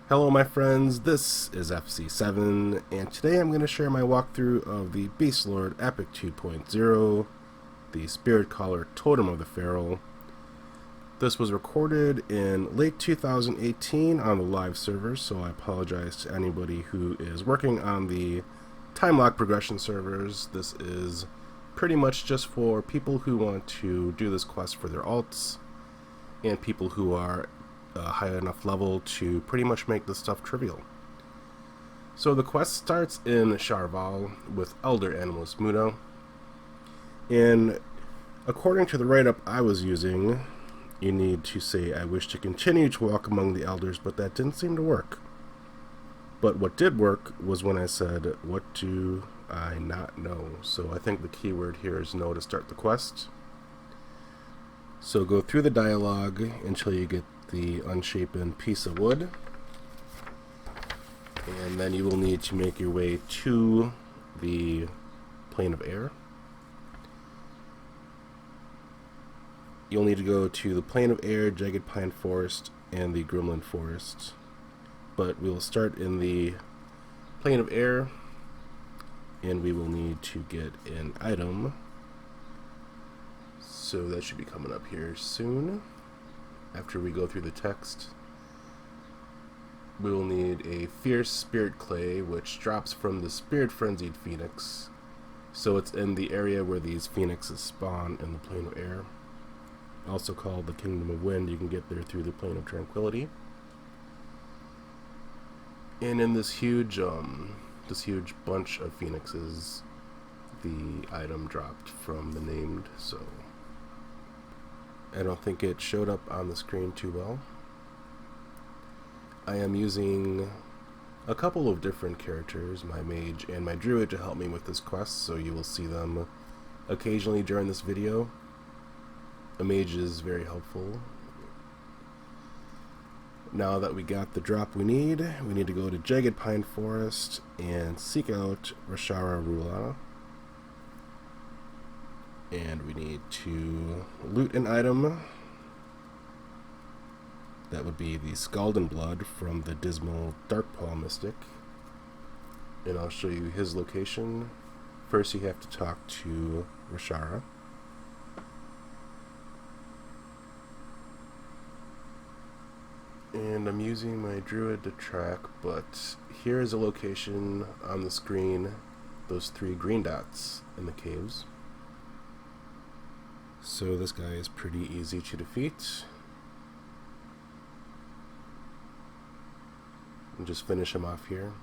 Hello my friends, this is FC7, and today I'm going to share my walkthrough of the Beastlord Epic 2.0, the Spiritcaller Totem of the Feral. This was recorded in late 2018 on the live server, so I apologize to anybody who is working on the time lock progression servers. This is pretty much just for people who want to do this quest for their alts, and people who are high enough level to pretty much make this stuff trivial. So the quest starts in Shar Vahl with Elder Animist Muada, and according to the write-up I was using, you need to say, "I wish to continue to walk among the elders," but that didn't seem to work. But what did work was when I said, "What do I not know?" So I think the keyword here is "know" to start the quest. So go through the dialogue until you get the unshapen piece of wood, and then you will need to make your way to the plane of air. You'll need to go to the plane of air, JaggedPine Forest, and the Grimling Forest, but we will start in the plane of air, and we will need to get an item, so that should be coming up here soon. After we go through the text, we will need a Fierce Spirit Clay, which drops from the Spirit Frenzied Phoenix. So it's in the area where these phoenixes spawn in the Plane of Air. Also called the Kingdom of Wind. You can get there through the Plane of Tranquility. And in this huge bunch of phoenixes, the item dropped from the named, so I don't think it showed up on the screen too well. I am using a couple of different characters, my mage and my druid, to help me with this quest, so you will see them occasionally during this video. A mage is very helpful. Now that we got the drop we need to go to JaggedPine Forest and seek out Rashara Wrualla. And we need to loot an item. That would be the Scalding Blood from the Dismal Darkpaw Mystic. And I'll show you his location. First you have to talk to Rashara. And I'm using my druid to track, but here is a location on the screen, those 3 green dots in the caves. So this guy is pretty easy to defeat. And just finish him off here.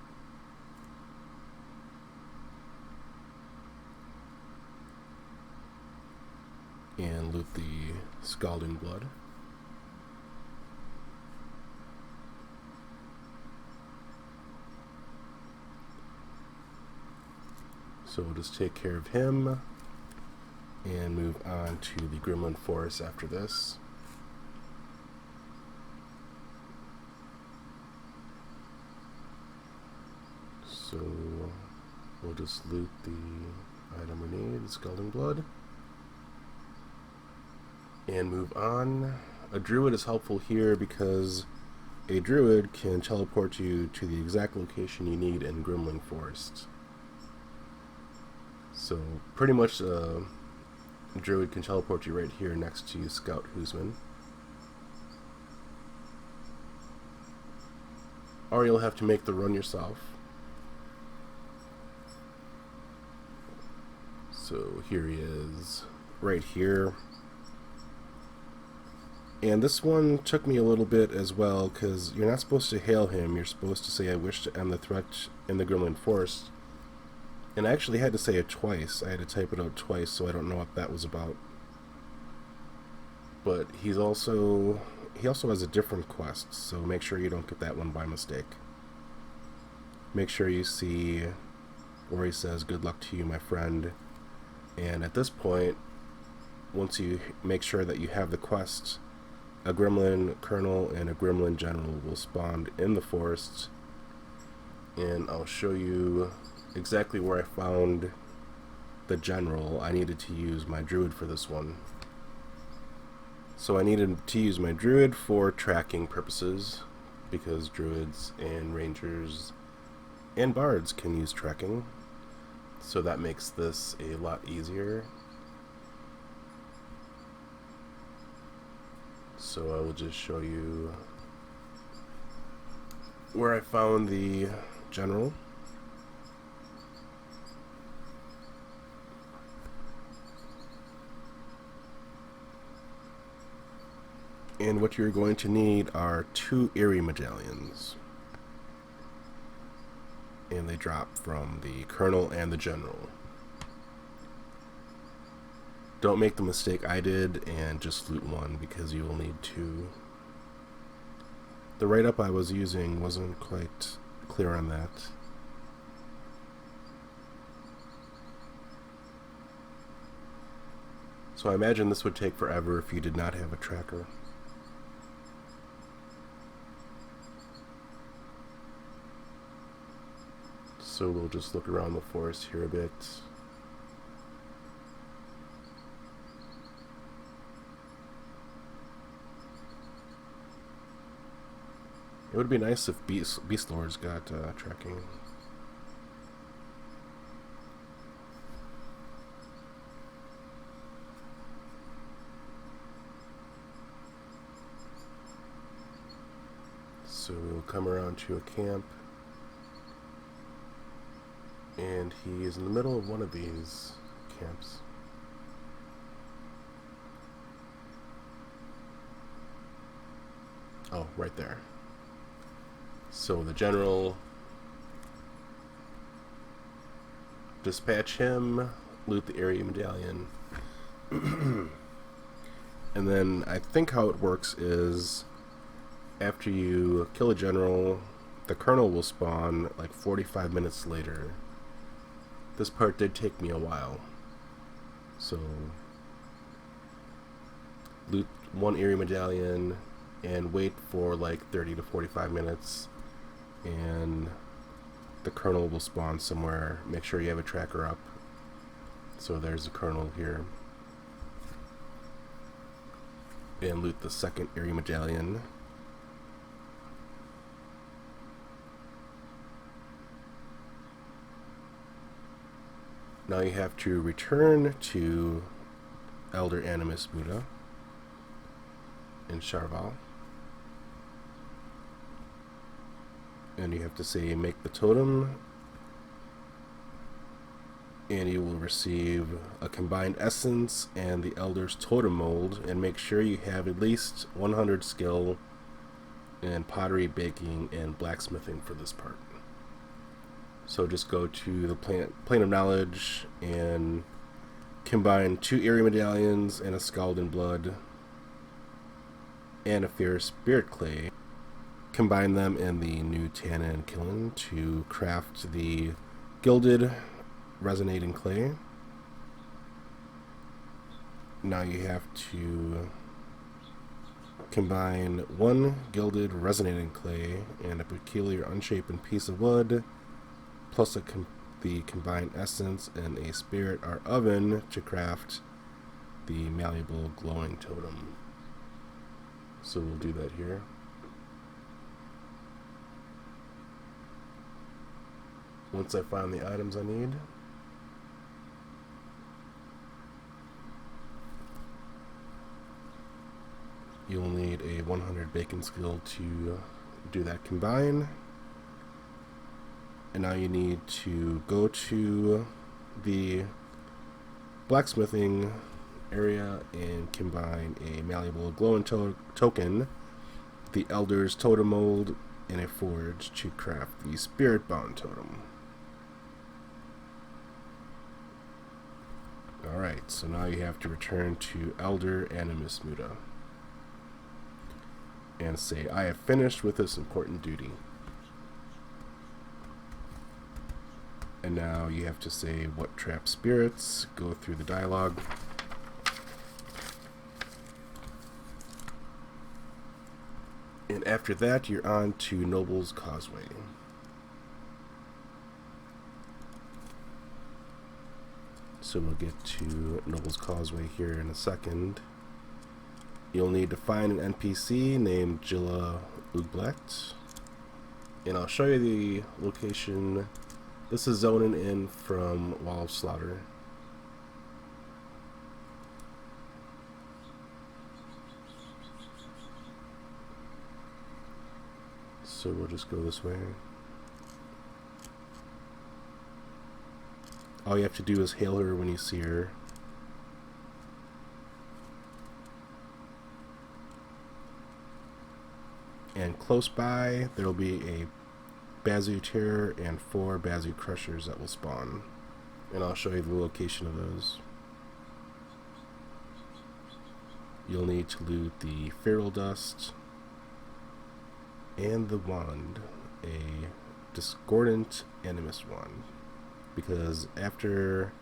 And loot the Scalding Blood. So we'll just take care of him and move on to the Grimling Forest after this. So we'll just loot the item we need, the Scalding Blood, and move on. A druid is helpful here because a druid can teleport you to the exact location you need in Grimling Forest. So pretty much druid can teleport you right here next to Scout Husman. Or you'll have to make the run yourself. So here he is, right here. And this one took me a little bit as well, because you're not supposed to hail him, you're supposed to say, "I wish to end the threat in the Grimling Forest." And I actually had to say it twice. I had to type it out twice, so I don't know what that was about. But he also has a different quest, so make sure you don't get that one by mistake. Make sure you see where he says, "Good luck to you, my friend." And at this point, once you make sure that you have the quest, a Gremlin Colonel and a Gremlin General will spawn in the forest. And I'll show you exactly where I found the general. I needed to use my druid for this one. So I needed to use my druid for tracking purposes. because druids and rangers and bards can use tracking, so that makes this a lot easier. So I will just show you where I found the general. And what you're going to need are 2 Eerie medallions. And they drop from the Colonel and the General. Don't make the mistake I did and just loot 1, because you will need 2. The write-up I was using wasn't quite clear on that. So I imagine this would take forever if you did not have a tracker. So we'll just look around the forest here a bit. It would be nice if Beastlords got tracking. So we'll come around to a camp. And he is in the middle of one of these camps. Oh, right there. So the general, dispatch him, loot the area medallion. And then I think how it works is after you kill a general, the colonel will spawn like 45 minutes later. This part did take me a while. So loot 1 Eerie medallion and wait for like 30 to 45 minutes, and the colonel will spawn somewhere. Make sure you have a tracker up. So there's the colonel here. And loot the 2nd Eerie medallion. Now you have to return to Elder Animist Muada in Vahl. And you have to say make the totem, and you will receive a combined essence and the Elder's totem mold, and make sure you have at least 100 skill in pottery, baking, and blacksmithing for this part. So just go to the plane of knowledge and combine 2 Eerie medallions and a Scald in Blood and a Fierce Spirit Clay. Combine them in the new Tannin kiln to craft the Gilded Resonating Clay. Now you have to combine 1 Gilded Resonating Clay and a peculiar unshapen piece of wood, plus the combined essence and a spirit or oven to craft the malleable glowing totem. So we'll do that here. Once I find the items I need, you'll need a 100 bacon skill to do that combine. And now you need to go to the blacksmithing area and combine a malleable glowing token, the Elder's totem mold, and a forge to craft the Spititbound totem. Alright, so now you have to return to Elder Animist Muada and say, I have finished with this important duty. And now you have to say what trap spirits, go through the dialogue. And after that, you're on to Noble's Causeway. So we'll get to Noble's Causeway here in a second. You'll need to find an NPC named Jilaa Oogblat. And I'll show you the location. This is zoning in from Wall of Slaughter. So we'll just go this way. All you have to do is hail her when you see her. And close by, there will be a Bazu Terror and 4 Bazu Crushers that will spawn. And I'll show you the location of those. You'll need to loot the Feral Dust and the Wand, a Discordant Animist Wand. Because after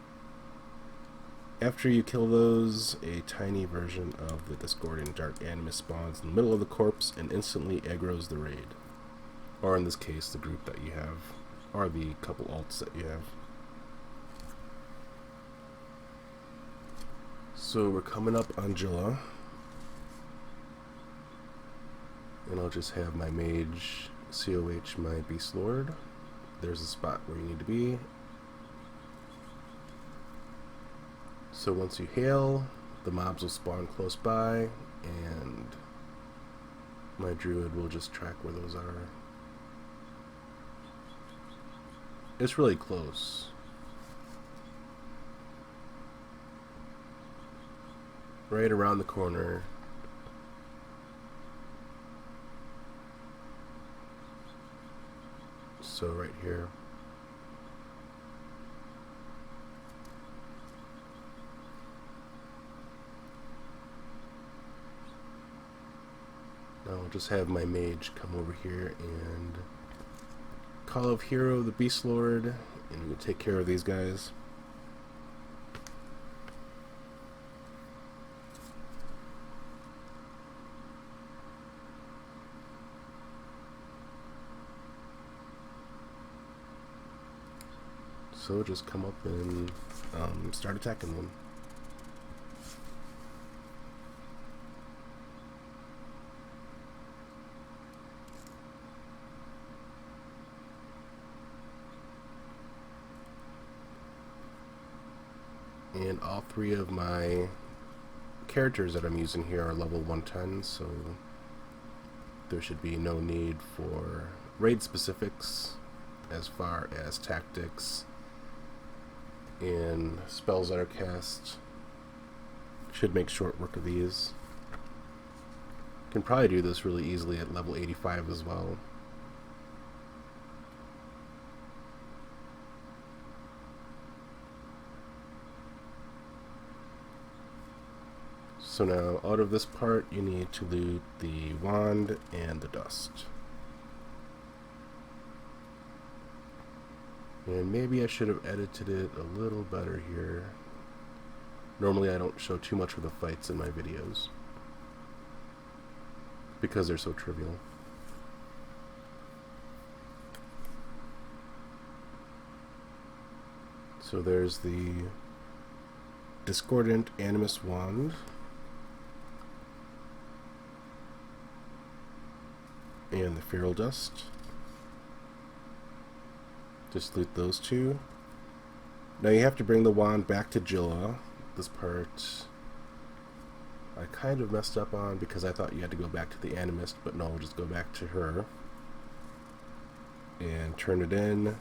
you kill those, a tiny version of the Discordant Dark Animist spawns in the middle of the corpse and instantly aggroes the raid. Or in this case, the group that you have, or the couple alts that you have. So we're coming up on Jilaa. And I'll just have my mage COH my Beastlord. There's a spot where you need to be. So once you hail, the mobs will spawn close by, and my druid will just track where those are. It's really close. Right around the corner. So right here. Now I'll just have my mage come over here and call of Hero the Beastlord, and we'll take care of these guys. So just come up and start attacking them. And all 3 of my characters that I'm using here are level 110, so there should be no need for raid specifics as far as tactics and spells that are cast. Should make short work of these. Can probably do this really easily at level 85 as well. So now, out of this part, you need to loot the wand and the dust. And maybe I should have edited it a little better here. Normally I don't show too much of the fights in my videos, because they're so trivial. So there's the Discordant Animist Wand. And the Feral Dust. Just loot those 2. Now you have to bring the wand back to Jilaa. This part I kind of messed up on because I thought you had to go back to the Animist, but no, just go back to her and turn it in.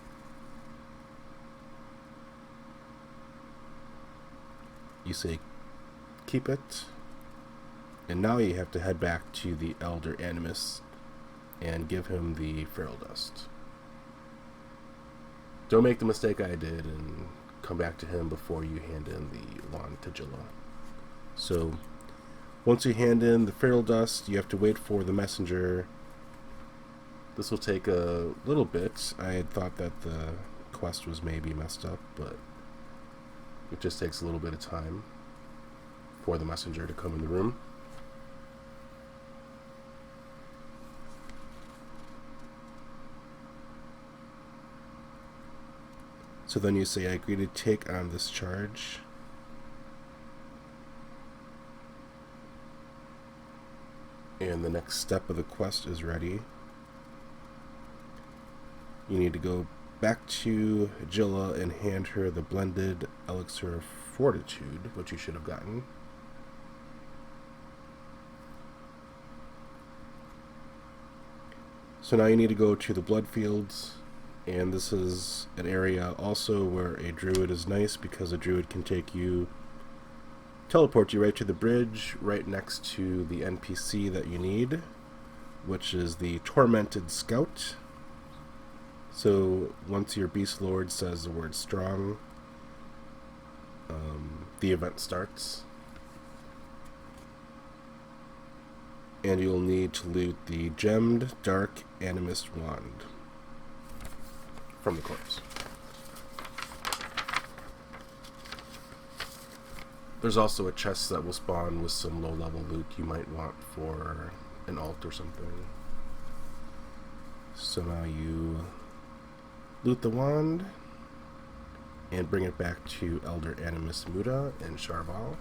You say keep it, and now you have to head back to the Elder Animist and give him the Feral Dust. Don't make the mistake I did and come back to him before you hand in the wand to Jilaa. So once you hand in the Feral Dust, you have to wait for the messenger. This will take a little bit. I had thought that the quest was maybe messed up, but it just takes a little bit of time for the messenger to come in the room. So then you say, I agree to take on this charge. And the next step of the quest is ready. You need to go back to Jilaa and hand her the blended elixir of fortitude, which you should have gotten. So now you need to go to the Bloodfields, and this is an area also where a druid is nice, because a druid can teleport you right to the bridge, right next to the NPC that you need, which is the Tormented Scout. So once your Beastlord says the word strong, the event starts. And you'll need to loot the gemmed dark Animist wand from the corpse. There's also a chest that will spawn with some low-level loot you might want for an alt or something. So now you loot the wand and bring it back to Elder Animist Muada and Shar Vahl.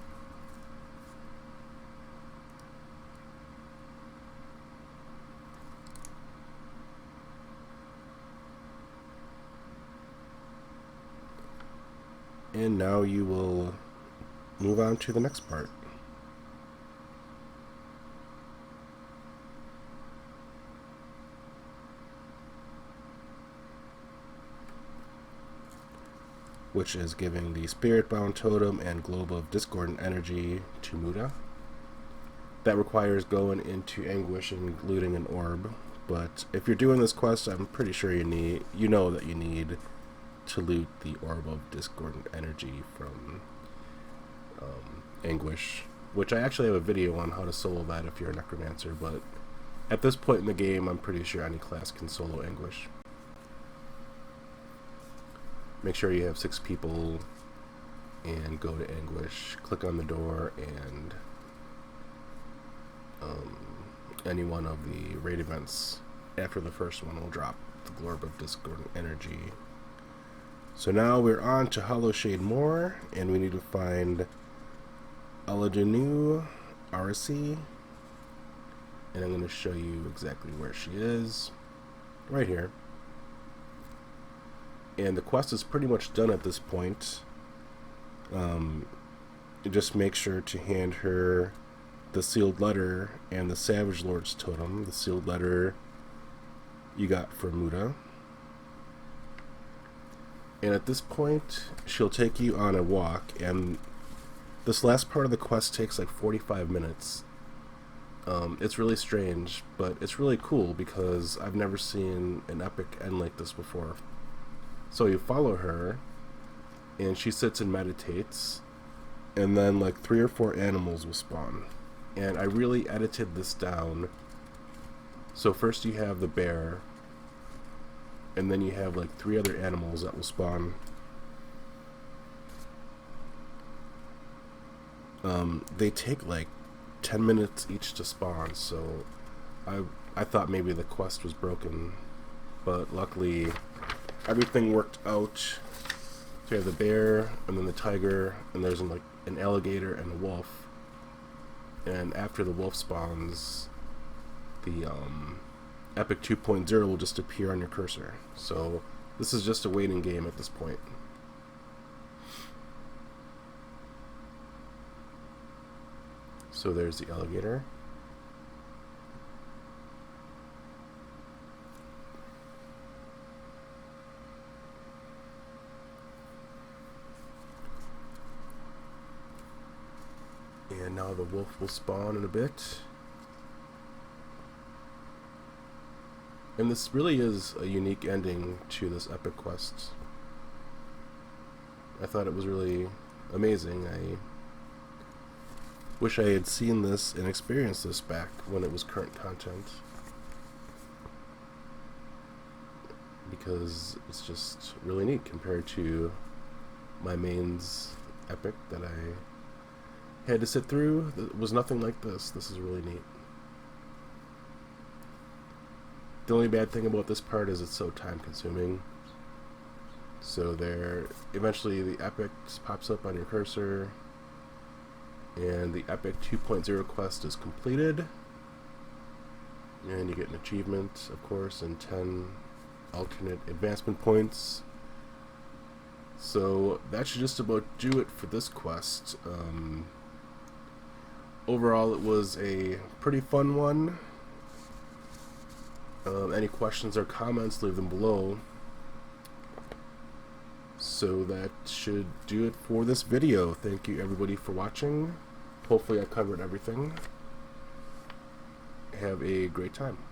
And now you will move on to the next part. Which is giving the Spititbound Totem and Globe of Discordant Energy to Muada. That requires going into Anguish and looting an orb, but if you're doing this quest, I'm pretty sure you know that you need to loot the Orb of Discordant Energy from Anguish, which I actually have a video on how to solo that if you're a Necromancer, but at this point in the game, I'm pretty sure any class can solo Anguish. Make sure you have 6 people and go to Anguish, click on the door, and any one of the raid events after the first one will drop the Globe of Discordant Energy. So now we're on to Hollowshade Moor, and we need to find Alladnu, Araihse, and I'm going to show you exactly where she is, right here. And the quest is pretty much done at this point. Just make sure to hand her the sealed letter and the Savage Lord's totem. The sealed letter you got from Muada. And at this point, she'll take you on a walk, and this last part of the quest takes like 45 minutes. It's really strange, but it's really cool because I've never seen an epic end like this before. So you follow her, and she sits and meditates, and then like 3 or 4 animals will spawn. And I really edited this down. So first you have the bear, and then you have like 3 other animals that will spawn. They take like 10 minutes each to spawn, so I thought maybe the quest was broken, but luckily everything worked out. So you have the bear, and then the tiger, and there's like an alligator and a wolf. And after the wolf spawns, the Epic 2.0 will just appear on your cursor. So this is just a waiting game at this point. So there's the alligator. And now the wolf will spawn in a bit. And this really is a unique ending to this epic quest. I thought it was really amazing. I wish I had seen this and experienced this back when it was current content, because it's just really neat compared to my mains epic that I had to sit through. It was nothing like this. This is really neat. The only bad thing about this part is it's so time consuming. So eventually the epic pops up on your cursor, and the Epic 2.0 quest is completed, and you get an achievement, of course, and 10 alternate advancement points. So that should just about do it for this quest. Overall, it was a pretty fun one. Any questions or comments, leave them below. So that should do it for this video. Thank you everybody for watching. Hopefully I covered everything. Have a great time.